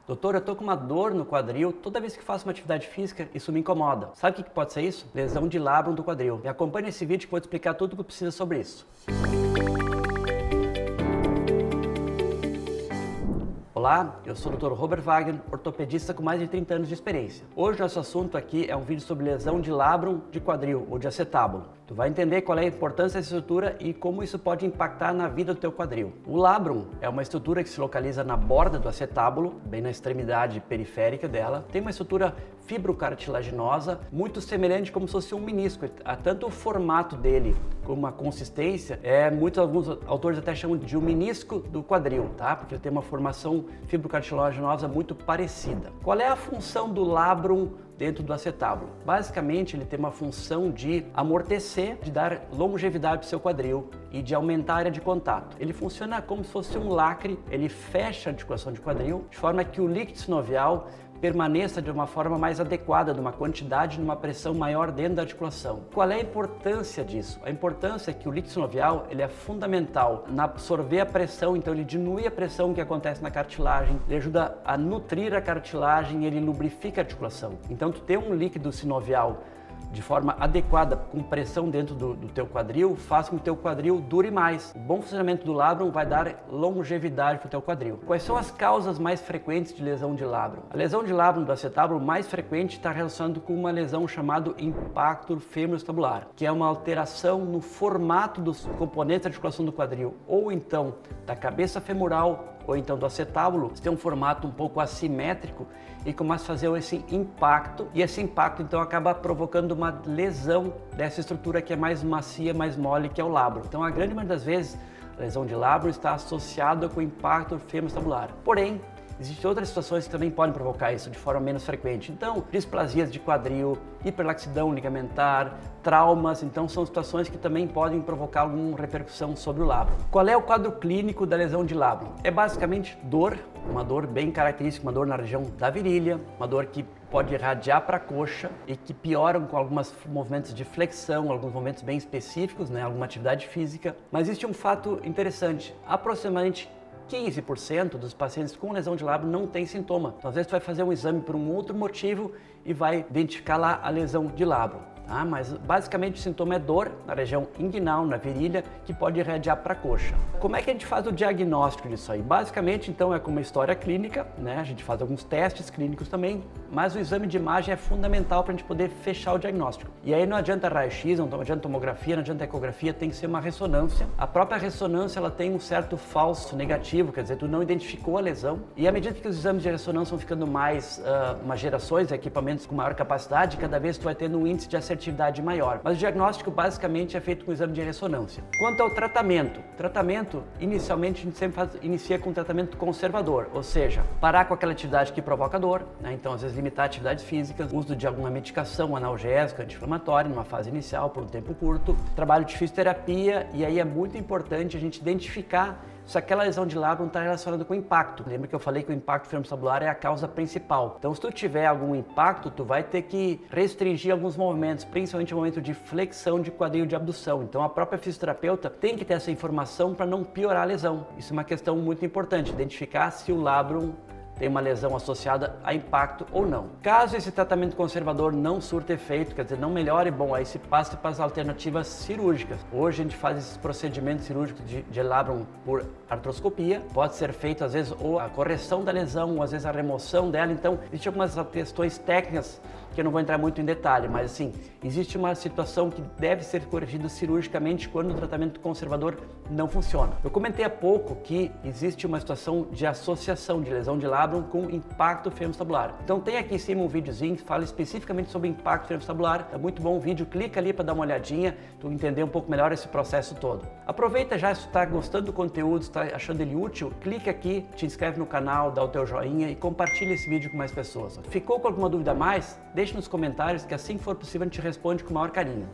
Doutor, eu tô com uma dor no quadril, toda vez que faço uma atividade física, isso me incomoda. Sabe o que pode ser isso? Lesão de labrum do quadril. Me acompanhe nesse vídeo que eu vou te explicar tudo o que precisa sobre isso. Olá, eu sou o Dr. Robert Wagner, ortopedista com mais de 30 anos de experiência. Hoje nosso assunto aqui é um vídeo sobre lesão de labrum de quadril ou de acetábulo. Tu vai entender qual é a importância dessa estrutura e como isso pode impactar na vida do teu quadril. O labrum é uma estrutura que se localiza na borda do acetábulo, bem na extremidade periférica dela. Tem uma estrutura fibrocartilaginosa, muito semelhante como se fosse um menisco. Tanto o formato dele como a consistência, alguns autores até chamam de um menisco do quadril, tá? Porque ele tem uma formação fibrocartilaginosa muito parecida. Qual é a função do labrum dentro do acetábulo? Basicamente, ele tem uma função de amortecer, de dar longevidade para o seu quadril e de aumentar a área de contato. Ele funciona como se fosse um lacre, ele fecha a articulação de quadril, de forma que o líquido sinovial permaneça de uma forma mais adequada, de uma quantidade, de uma pressão maior dentro da articulação. Qual é a importância disso? A importância é que o líquido sinovial ele é fundamental na absorver a pressão, então ele diminui a pressão que acontece na cartilagem, ele ajuda a nutrir a cartilagem, ele lubrifica a articulação. Então tu ter um líquido sinovial de forma adequada, com pressão dentro do teu quadril, faz com que o teu quadril dure mais. O bom funcionamento do labrum vai dar longevidade para o teu quadril. Quais são as causas mais frequentes de lesão de labrum? A lesão de labrum do acetábulo mais frequente está relacionada com uma lesão chamada impacto femoroestabular, que é uma alteração no formato dos componentes da articulação do quadril, ou então da cabeça femoral, ou então do acetábulo. Você tem um formato um pouco assimétrico e começa a fazer esse impacto, e esse impacto então acaba provocando uma lesão dessa estrutura que é mais macia, mais mole, que é o labrum. Então a grande maioria das vezes a lesão de labrum está associada com o impacto femoroestabular. Porém, existem outras situações que também podem provocar isso de forma menos frequente. Então, displasias de quadril, hiperlaxidão ligamentar, traumas, então são situações que também podem provocar alguma repercussão sobre o labrum. Qual é o quadro clínico da lesão de labrum? É basicamente dor, uma dor bem característica, uma dor na região da virilha, uma dor que pode irradiar para a coxa e que pioram com alguns movimentos de flexão, alguns movimentos bem específicos, alguma atividade física. Mas existe um fato interessante, aproximadamente 15% dos pacientes com lesão de labrum não tem sintoma. Então, às vezes, tu vai fazer um exame por um outro motivo e vai identificar lá a lesão de labrum. Tá? Mas basicamente o sintoma é dor na região inguinal, na virilha, que pode irradiar para a coxa. Como é que a gente faz o diagnóstico disso aí? Basicamente, então, é com uma história clínica, A gente faz alguns testes clínicos também, mas o exame de imagem é fundamental para a gente poder fechar o diagnóstico. E aí não adianta raio-x, não adianta tomografia, não adianta ecografia, tem que ser uma ressonância. A própria ressonância, ela tem um certo falso negativo, quer dizer, tu não identificou a lesão. E à medida que os exames de ressonância vão ficando mais, umas gerações, equipamentos com maior capacidade, cada vez tu vai tendo um índice de assertividade maior. Mas o diagnóstico basicamente é feito com o exame de ressonância. Quanto ao tratamento, inicialmente a gente sempre inicia com um tratamento conservador, ou seja, parar com aquela atividade que provoca dor, então às vezes limitar atividades físicas, uso de alguma medicação analgésica, anti-inflamatória numa fase inicial por um tempo curto, trabalho de fisioterapia, e aí é muito importante a gente identificar se aquela lesão de labrum está relacionada com impacto. Lembra que eu falei que o impacto femoroestabular é a causa principal. Então, se tu tiver algum impacto, tu vai ter que restringir alguns movimentos, principalmente o momento de flexão de quadril de abdução. Então, a própria fisioterapeuta tem que ter essa informação para não piorar a lesão. Isso é uma questão muito importante, identificar se o labrum tem uma lesão associada a impacto ou não. Caso esse tratamento conservador não surta efeito, quer dizer, não melhore, bom, aí se passa para as alternativas cirúrgicas. Hoje a gente faz esses procedimentos cirúrgicos de labrum por artroscopia. Pode ser feito, às vezes, ou a correção da lesão, ou às vezes a remoção dela. Então, existem algumas questões técnicas que eu não vou entrar muito em detalhe, mas assim, existe uma situação que deve ser corrigida cirurgicamente quando o tratamento conservador não funciona. Eu comentei há pouco que existe uma situação de associação de lesão de labrum com impacto femoroestabular. Então tem aqui em cima um videozinho que fala especificamente sobre impacto femoroestabular. É muito bom o vídeo, clica ali para dar uma olhadinha, tu entender um pouco melhor esse processo todo. Aproveita já, se tu está gostando do conteúdo, se está achando ele útil, clica aqui, te inscreve no canal, dá o teu joinha e compartilha esse vídeo com mais pessoas. Ficou com alguma dúvida a mais? Deixa nos comentários que assim que for possível a gente responde com o maior carinho.